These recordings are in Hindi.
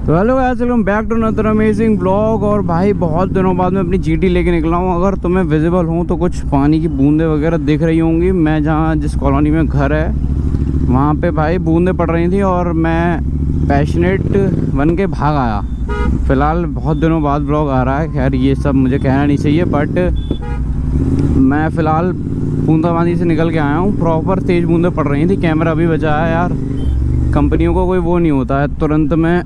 तो hello guys, welcome back to another amazing blog. और भाई बहुत दिनों बाद मैं अपनी जीटी लेके निकला हूँ। अगर तुम्हें विजिबल हूँ तो कुछ पानी की बूंदें वगैरह दिख रही होंगी। मैं जहाँ जिस कॉलोनी में घर है वहाँ पे भाई बूंदें पड़ रही थी और मैं पैशनेट बन के भाग आया। फ़िलहाल बहुत दिनों बाद ब्लॉग आ रहा है। खैर ये सब मुझे कहना नहीं चाहिए, बट मैं फ़िलहाल बूंदाबांदी से निकल के आया हूँ। प्रॉपर तेज़ बूंदें पड़ रही थी। कैमरा भी बचा है यार। कंपनियों को कोई वो नहीं होता है, तुरंत में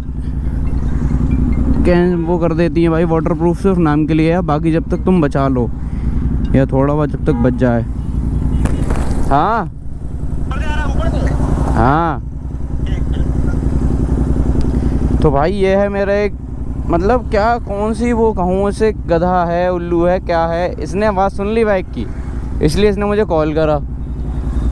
वो कर देती है भाई। वाटरप्रूफ सिर्फ नाम के लिए है, बाकी जब तक तुम बचा लो या थोड़ा बहुत जब तक बच जाए। हाँ हाँ, तो भाई ये है मेरा एक मतलब क्या कौन सी वो कहूँ से गधा है, उल्लू है, क्या है। इसने आवाज़ सुन ली बाइक की, इसलिए इसने मुझे कॉल करा।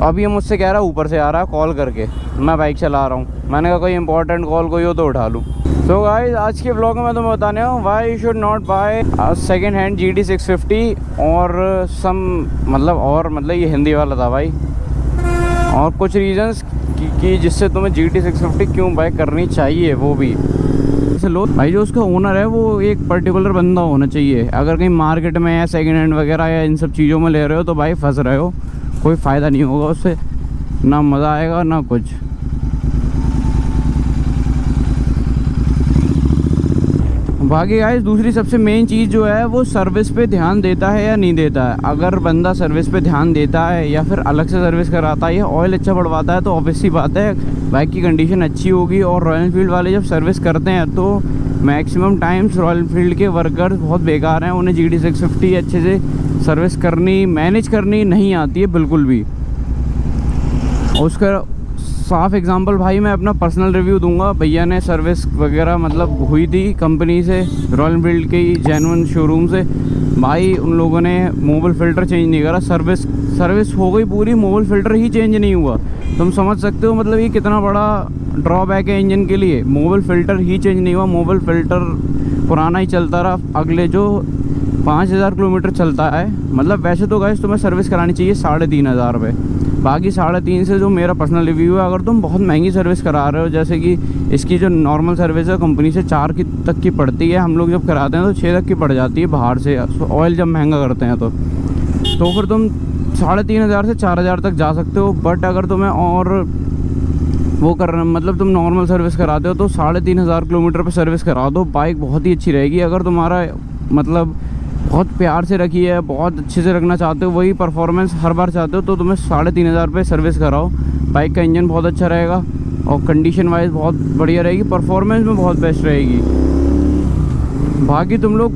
अभी ये मुझसे कह रहा है ऊपर से आ रहा है कॉल करके, मैं बाइक चला रहा हूँ। मैंने कहा कोई इंपॉर्टेंट कॉल कोई हो तो उठा लूँ। तो गाइस आज के ब्लॉग में मैं तुम्हें बताने हूँ why you should not by second hand GT 650 और मतलब ये हिंदी वाला था भाई। और कुछ रीजंस कि जिससे तुम्हें GT 650 क्यों बाय करनी चाहिए, वो भी जैसे लो भाई। जो उसका ओनर है वो एक पर्टिकुलर बंदा होना चाहिए। अगर कहीं मार्केट में या सेकेंड हैंड वगैरह या इन सब चीज़ों में ले रहे हो तो भाई फंस रहे हो। कोई फ़ायदा नहीं होगा उससे, ना मज़ा आएगा ना कुछ। बाकी गाइस दूसरी सबसे मेन चीज़ जो है वो सर्विस पे ध्यान देता है या नहीं देता है। अगर बंदा सर्विस पे ध्यान देता है या फिर अलग से सर्विस कराता है या ऑयल अच्छा बढ़वाता है तो ऑब्वियस सी बात है बाइक की कंडीशन अच्छी होगी। और रॉयल एनफील्ड वाले जब सर्विस करते हैं तो मैक्सिमम टाइम्स रॉयल एनफील्ड के वर्कर्स बहुत बेकार हैं। उन्हें GT 650 अच्छे से सर्विस करनी, मैनेज करनी नहीं आती है बिल्कुल भी। उसका साफ एग्जांपल भाई मैं अपना पर्सनल रिव्यू दूंगा। भैया ने सर्विस वगैरह मतलब हुई थी कंपनी से, रॉयल एनफील्ड के जेन्युइन शोरूम से। भाई उन लोगों ने मोबिल फ़िल्टर चेंज नहीं करा। सर्विस हो गई पूरी, मोबिल फ़िल्टर ही चेंज नहीं हुआ। तुम समझ सकते हो मतलब ये कितना बड़ा ड्रॉबैक है इंजन के लिए। मोबिल फ़िल्टर ही चेंज नहीं हुआ, मोबिल फ़िल्टर पुराना ही चलता रहा। अगले जो 5000 किलोमीटर चलता है, मतलब वैसे तो गाइस तुम्हें सर्विस करानी चाहिए 3500 रुपये। बाकी 3.5 से जो मेरा पर्सनल रिव्यू है, अगर तुम बहुत महंगी सर्विस करा रहे हो, जैसे कि इसकी जो नॉर्मल सर्विस है कंपनी से 4 तक की पड़ती है, हम लोग जब कराते हैं तो 6 तक की पड़ जाती है बाहर से, ऑयल जब महंगा करते हैं तो फिर तुम 3500 से 4000 तक जा सकते हो। बट अगर तुम्हें और वो करना मतलब तुम नॉर्मल सर्विस कराते हो तो 3500 किलोमीटर पर सर्विस करा दो। बाइक बहुत ही अच्छी रहेगी। अगर तुम्हारा मतलब बहुत प्यार से रखी है, बहुत अच्छे से रखना चाहते हो, वही परफॉर्मेंस हर बार चाहते हो तो तुम्हें 3500 पे सर्विस कराओ। बाइक का इंजन बहुत अच्छा रहेगा और कंडीशन वाइज बहुत बढ़िया रहेगी, परफॉर्मेंस में बहुत बेस्ट रहेगी। बाकी तुम लोग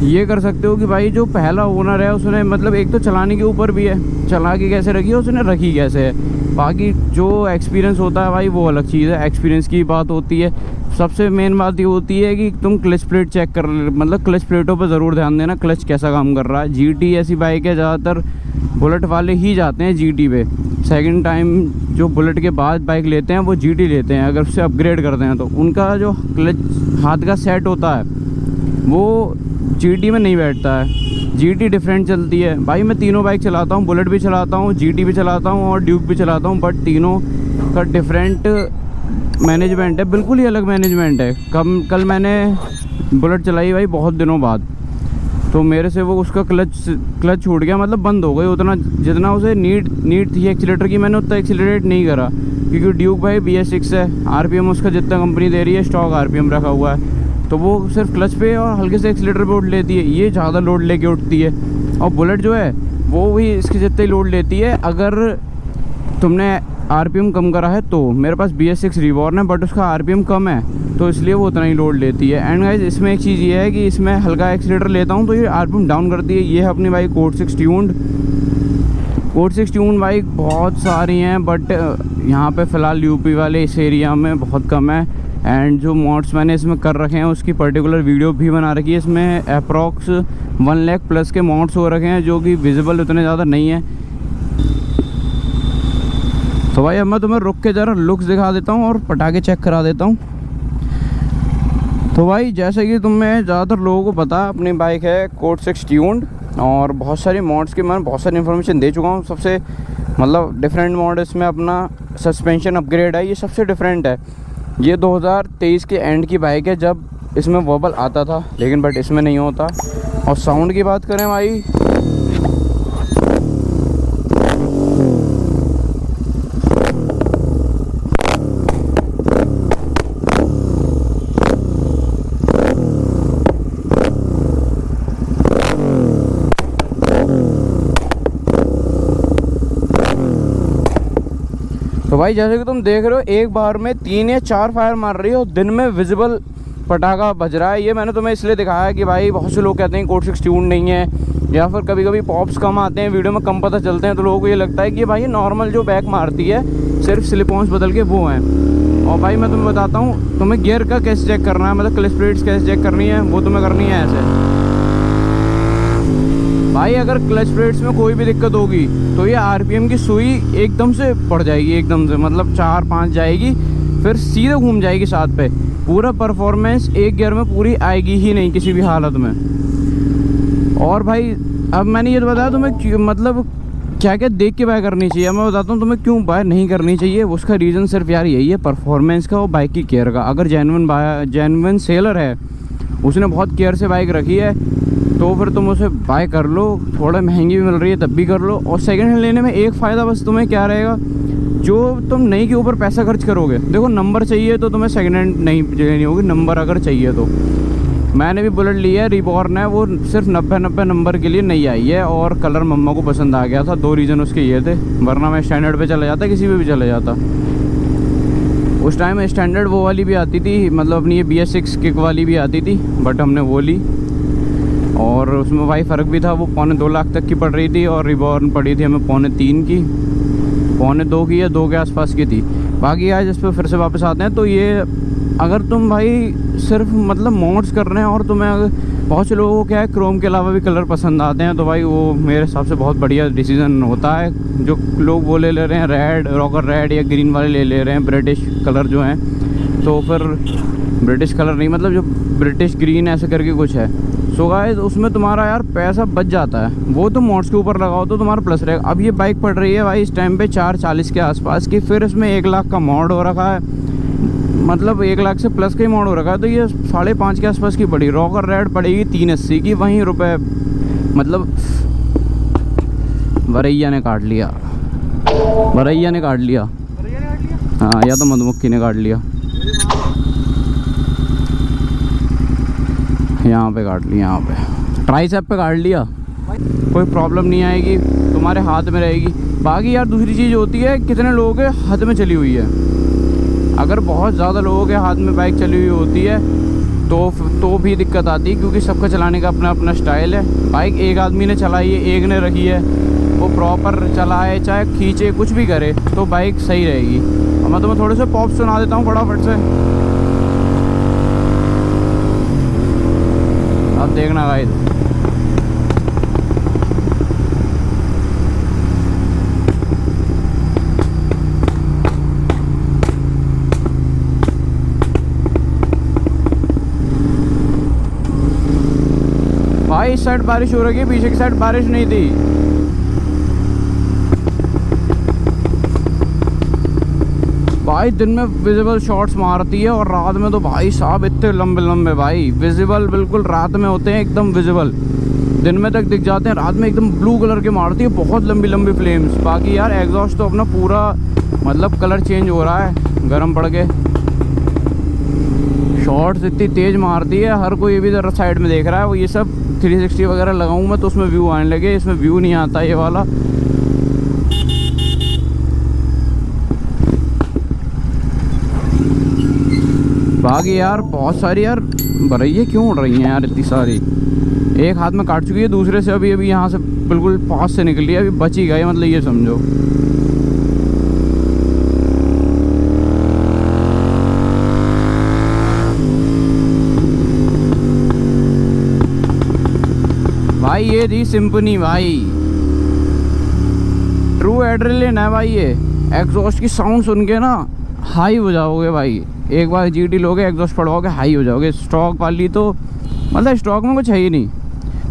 ये कर सकते हो कि भाई जो पहला ओनर है उसने मतलब एक तो चलाने के ऊपर भी है, चला के कैसे रखी है, उसने रखी कैसे है। बाकी जो एक्सपीरियंस होता है भाई वो अलग चीज़ है, एक्सपीरियंस की बात होती है। सबसे मेन बात ये होती है कि तुम क्लच प्लेट चेक कर, मतलब क्लच प्लेटों पर ज़रूर ध्यान देना क्लच कैसा काम कर रहा है। GT ऐसी बाइक है, ज़्यादातर बुलेट वाले ही जाते हैं GT पे। सेकंड टाइम जो बुलेट के बाद बाइक लेते हैं वो GT लेते हैं। अगर उससे अपग्रेड करते हैं तो उनका जो क्लच हाथ का सेट होता है वो GT में नहीं बैठता है। GT डिफरेंट चलती है भाई। मैं तीनों बाइक चलाता हूँ, बुलेट भी चलाता हूँ, GT भी चलाता हूँ और ड्यूक भी चलाता हूँ, बट तीनों का डिफरेंट मैनेजमेंट है, बिल्कुल ही अलग मैनेजमेंट है। कल मैंने बुलेट चलाई भाई बहुत दिनों बाद, तो मेरे से वो उसका क्लच छूट गया, मतलब बंद हो गई। उतना जितना उसे नीड थी एक्सीलेटर की, मैंने उतना एक्सीलरेट नहीं करा क्योंकि ड्यूक भाई BS6 है। RPM उसका जितना कंपनी दे रही है स्टॉक RPM रखा हुआ है, तो वो सिर्फ क्लच पे और हल्के से एक्सीलेटर पे उठ लेती है। ये ज़्यादा लोड लेके उठती है। और बुलेट जो है वो भी इसके जितना ही लोड लेती है अगर तुमने RPM कम करा है तो। मेरे पास BS6 रिवॉर्न है बट उसका RPM कम है तो इसलिए वो उतना ही लोड लेती है। एंड गाइस इसमें एक चीज़ ये है कि इसमें हल्का एक्सीलेटर लेता हूँ तो ये RPM डाउन करती है। ये है अपनी बाइक कोड 6 ट्यून्ड बाइक बहुत सारी हैं, बट यहाँ पे फ़िलहाल UP वाले इस एरिया में बहुत कम है। एंड जो मॉड्स मैंने इसमें कर रखे हैं उसकी पर्टिकुलर वीडियो भी बना रखी है। इसमें अप्रॉक्स 1 लाख प्लस के मॉड्स हो रखे हैं जो कि विजिबल उतने ज़्यादा नहीं है। तो भाई अब मैं तुम्हें रुक के ज़रा लुक्स दिखा देता हूँ और पटाखे चेक करा देता हूँ। तो भाई जैसे कि तुम्हें ज़्यादातर लोगों को पता है अपनी बाइक है कोड 6 ट्यून्ड और बहुत सारी मॉड्स की मैं बहुत सारी इन्फॉर्मेशन दे चुका हूँ। सबसे मतलब डिफरेंट मॉड इसमें अपना सस्पेंशन अपग्रेड है, ये सबसे डिफरेंट है। ये 2023 के एंड की बाइक है जब इसमें वॉबल आता था, लेकिन बट इसमें नहीं होता। और साउंड की बात करें भाई, तो भाई जैसे कि तुम देख रहे हो एक बार में 3 या 4 फायर मार रही हो, दिन में विजिबल पटाखा बज रहा है। ये मैंने तुम्हें इसलिए दिखाया कि भाई बहुत से लोग कहते हैं कोड 6 ट्यून नहीं है, या फिर कभी कभी पॉप्स कम आते हैं, वीडियो में कम पता चलते हैं, तो लोगों को ये लगता है कि भाई ये नॉर्मल जो बैक मारती है सिर्फ स्लिपॉन्स बदल के वो हैं। और भाई मैं तुम्हें बताता हूँ, तुम्हें गियर का कैसे चेक करना है, मतलब क्लच प्लेट्स कैसे चेक करनी है, वो तुम्हें करनी है ऐसे। भाई अगर क्लच प्लेट्स में कोई भी दिक्कत होगी तो ये आरपीएम की सुई एकदम से बढ़ जाएगी, एकदम से मतलब 4-5 जाएगी, फिर सीधे घूम जाएगी 7 पे। पूरा परफॉर्मेंस एक गियर में पूरी आएगी ही नहीं किसी भी हालत में। और भाई अब मैंने ये तो बताया तुम्हें मतलब क्या क्या देख के बाय करनी चाहिए। मैं बताता हूँ तुम्हें क्यों बाय नहीं करनी चाहिए। उसका रीज़न सिर्फ यार यही है, परफॉर्मेंस का और बाइक की केयर का। अगर जेन्युइन सेलर है, उसने बहुत केयर से बाइक रखी है, तो फिर तुम उसे बाय कर लो। थोड़ा महंगी भी मिल रही है तब भी कर लो। और सेकंड हैंड लेने में एक फ़ायदा बस तुम्हें क्या रहेगा, जो तुम नई के ऊपर पैसा खर्च करोगे, देखो नंबर चाहिए तो तुम्हें सेकंड हैंड नहीं लेनी होगी, नंबर अगर चाहिए तो। मैंने भी बुलेट ली है, रिबॉर्न है, वो सिर्फ 90 नंबर के लिए नहीं आई है, और कलर मम्मा को पसंद आ गया था। 2 रीज़न उसके ये थे, वरना मैं स्टैंडर्ड पे चला जाता, किसी पे भी चला जाता। उस टाइम स्टैंडर्ड वो वाली भी आती थी, मतलब अपनी ये BS6 किक वाली भी आती थी, बट हमने वो ली। और उसमें भाई फ़र्क भी था, वो 2.25 लाख तक की पड़ रही थी, और रिबॉर्न पड़ी थी हमें 3.25 की, 2.25 की या 2 के आसपास की थी। बाकी आज इस पर फिर से वापस आते हैं। तो ये अगर तुम भाई सिर्फ मतलब मॉड्स कर रहे हैं, और तुम्हें अगर बहुत से लोगों को क्या है क्रोम के अलावा भी कलर पसंद आते हैं, तो भाई वो मेरे हिसाब से बहुत बढ़िया डिसीज़न होता है। जो लोग वो ले रहे हैं रेड, रॉकर रेड या ग्रीन वाले ले रहे हैं, ब्रिटिश कलर जो हैं, तो फिर ब्रिटिश कलर नहीं, मतलब जो ब्रिटिश ग्रीन ऐसे करके कुछ है। सो गाइस उसमें तुम्हारा यार पैसा बच जाता है, वो तुम मॉड्स के ऊपर लगाओ तो तुम्हारा प्लस रहेगा। अब ये बाइक पड़ रही है भाई इस टाइम पे 440 के आसपास की, फिर इसमें 1 लाख का मॉड हो रखा है, मतलब 1 लाख से प्लस का ही मॉड हो रखा है, तो ये 5.5 के आसपास की पड़ी। रॉकर रेड पड़ेगी 380 की, वहीं रुपए मतलब वरैया ने काट लिया, वरैया ने काट लिया, हाँ, या तो मधुमक्खी ने काट लिया, यहाँ पे काट लिया, यहाँ पे ट्राइसेप पे काट लिया। कोई प्रॉब्लम नहीं आएगी, तुम्हारे हाथ में रहेगी। बाकी यार दूसरी चीज़ होती है कितने लोगों के हाथ में चली हुई है। अगर बहुत ज़्यादा लोगों के हाथ में बाइक चली हुई होती है तो भी दिक्कत आती है, क्योंकि सबका चलाने का अपना अपना स्टाइल है। बाइक एक आदमी ने चलाई है, एक ने रखी है, वो प्रॉपर चलाए चाहे खींचे कुछ भी करे तो बाइक सही रहेगी। और मैं तुम्हें थोड़े से पॉप सुना देता हूँ फटाफट से, अब देखना गाइस। भाई इस साइड बारिश हो रही है, पीछे की साइड बारिश नहीं थी। भाई दिन में विजिबल शॉट्स मारती है, और रात में तो भाई साहब इतने लंबे लंबे भाई विजिबल बिल्कुल रात में होते हैं, एकदम विजिबल दिन में तक दिख जाते हैं, रात में एकदम ब्लू कलर के मारती है, बहुत लंबी लंबी फ्लेम्स। बाकी यार एग्जॉस्ट तो अपना पूरा मतलब कलर चेंज हो रहा है गर्म पड़ के, शॉट्स इतनी तेज़ मारती है। हर कोई भी इधर साइड में देख रहा है। वो ये सब 360 वगैरह लगाऊँ मैं तो उसमें व्यू आने लगे, इसमें व्यू नहीं आता ये वाला। बाकी यार बहुत सारी यार बरैये क्यों उड़ रही हैं यार इतनी सारी। एक हाथ में काट चुकी है, दूसरे से अभी यहाँ से बिल्कुल पास से निकली है, अभी बच ही गई, मतलब ये समझो। भाई ये थी सिम्फनी भाई, ट्रू एड्रेनलिन है भाई। ये एग्जॉस्ट की साउंड सुन के ना हाई हो जाओगे भाई, एक बार GT लोगे एग्जॉस्ट पड़वाओगे हाई हो जाओगे। स्टॉक वाली तो मतलब स्टॉक में कुछ है ही नहीं।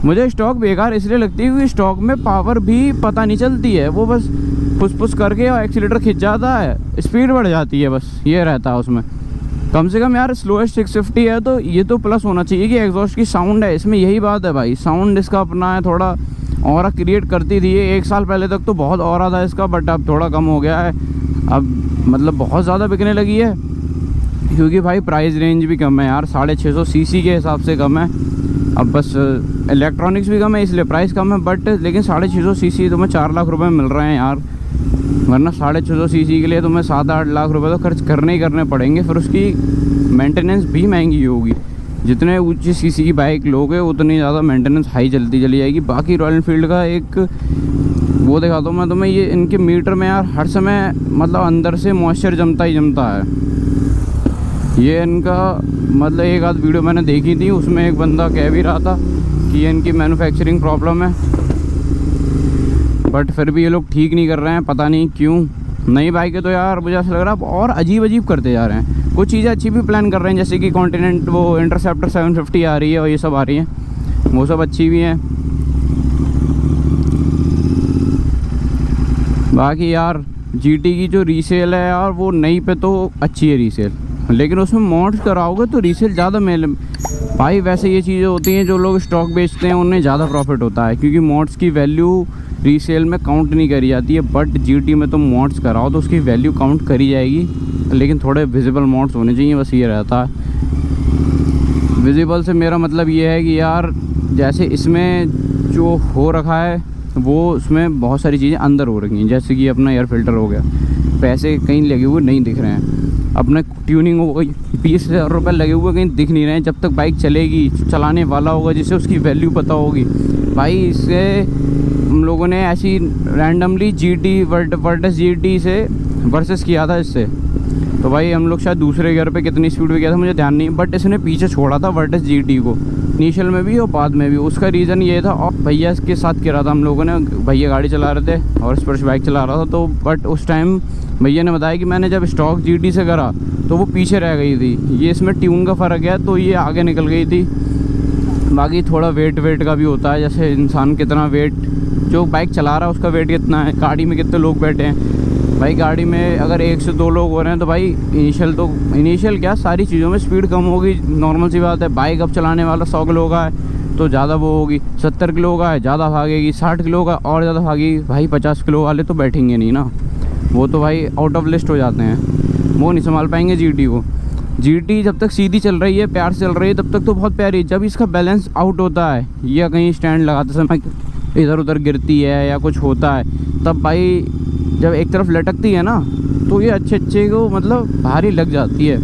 मुझे स्टॉक बेकार इसलिए लगती है क्योंकि स्टॉक में पावर भी पता नहीं चलती है, वो बस पुश पुश करके और एक्सीलेटर खिंच जाता है, स्पीड बढ़ जाती है, बस ये रहता है उसमें। कम से कम यार स्लोएस्ट 650 है तो ये तो प्लस होना चाहिए कि एग्जॉस्ट की साउंड है इसमें, यही बात है भाई। साउंड इसका अपना है, थोड़ा ऑरा क्रिएट करती थी ये। 1 साल पहले तक तो बहुत ऑरा था इसका, बट अब थोड़ा कम हो गया है। अब मतलब बहुत ज़्यादा बिकने लगी है क्योंकि भाई प्राइस रेंज भी कम है यार, 650 सीसी के हिसाब से कम है। अब बस इलेक्ट्रॉनिक्स भी कम है इसलिए प्राइस कम है, बट लेकिन 650 सीसी तुम्हें 4 लाख रुपए मिल रहे हैं यार, वरना 650 सीसी के लिए तुम्हें 7-8 लाख रुपए तो खर्च करने ही करने पड़ेंगे। फिर उसकी मेंटेनेंस भी महंगी होगी। जितने ऊंची सीसी की बाइक लोगे उतनी ज़्यादा मेंटेनेंस हाई चलती चली जाएगी। बाकी रॉयल एनफील्ड का एक वो दिखाता हूँ मैं तुम्हें, ये इनके मीटर में यार हर समय मतलब अंदर से मॉइस्चर जमता ही जमता है। ये इनका मतलब एक आध वीडियो मैंने देखी थी, उसमें एक बंदा कह भी रहा था कि ये इनकी मैन्युफैक्चरिंग प्रॉब्लम है, बट फिर भी ये लोग ठीक नहीं कर रहे हैं, पता नहीं क्यों। नई बाइक है तो यार मुझे ऐसा लग रहा है और अजीब अजीब करते जा रहे हैं। कुछ चीज़ें अच्छी भी प्लान कर रहे हैं, जैसे कि कॉन्टिनेंट वो इंटरसेप्टर 750 आ रही है और ये सब आ रही हैं, वो सब अच्छी भी हैं। बाकी यार GT की जो रीसेल है यार वो नई पे तो अच्छी है रीसेल, लेकिन उसमें मॉड्स कराओगे तो रीसेल ज़्यादा मेल भाई। वैसे ये चीज़ें होती हैं जो लोग स्टॉक बेचते हैं उन्हें ज़्यादा प्रॉफिट होता है, क्योंकि मॉड्स की वैल्यू रीसेल में काउंट नहीं करी जाती है। बट GT में तुम मॉड्स कराओ तो उसकी वैल्यू काउंट करी जाएगी, लेकिन थोड़े विजिबल मॉड्स होने चाहिए, बस ये रहता है। विजिबल से मेरा मतलब ये है कि यार जैसे इसमें जो हो रखा है वो उसमें बहुत सारी चीज़ें अंदर हो रखी हैं, जैसे कि अपना एयर फिल्टर हो गया, पैसे कहीं लगे हुए नहीं दिख रहे हैं। अपना ट्यूनिंग हो गई, 20,000 रुपये लगे हुए कहीं दिख नहीं रहे हैं। जब तक बाइक चलेगी, चलाने वाला होगा जिससे उसकी वैल्यू पता होगी भाई। इससे हम लोगों ने ऐसी रैंडमली GT वर्सेस GT से वर्सेस किया था इससे, तो भाई हम लोग शायद दूसरे गियर पे कितनी स्पीड पे किया था मुझे ध्यान नहीं, बट इसने पीछे छोड़ा था वर्सेस GT को, इनिशियल में भी और बाद में भी। उसका रीज़न ये था, और भैया के साथ किया था हम लोगों ने, भैया गाड़ी चला रहे थे और स्पर्श बाइक चला रहा था, तो बट उस टाइम भैया ने बताया कि मैंने जब स्टॉक GT से करा तो वो पीछे रह गई थी। ये इसमें ट्यून का फ़र्क है तो ये आगे निकल गई थी। बाकी थोड़ा वेट का भी होता है, जैसे इंसान कितना वेट जो बाइक चला रहा है उसका वेट कितना है, गाड़ी में कितने लोग बैठे हैं। भाई गाड़ी में अगर 1 से 2 लोग हो रहे हैं तो भाई इनिशियल क्या सारी चीज़ों में स्पीड कम होगी, नॉर्मल सी बात है। बाइक अब चलाने वाला 100 किलो का है तो ज़्यादा वो होगी, 70 किलो का है ज़्यादा भागेगी, 60 किलो का और ज़्यादा भागेगी। भाई 50 किलो वाले तो बैठेंगे नहीं ना, वो तो भाई आउट ऑफ लिस्ट हो जाते हैं, वो नहीं संभाल पाएंगे GT को। GT जब तक सीधी चल रही है, प्यार चल रही है, तब तक तो बहुत प्यारी। जब इसका बैलेंस आउट होता है या कहीं स्टैंड लगाते समय इधर उधर गिरती है या कुछ होता है, तब भाई जब एक तरफ लटकती है ना तो ये अच्छे को मतलब भारी लग जाती है।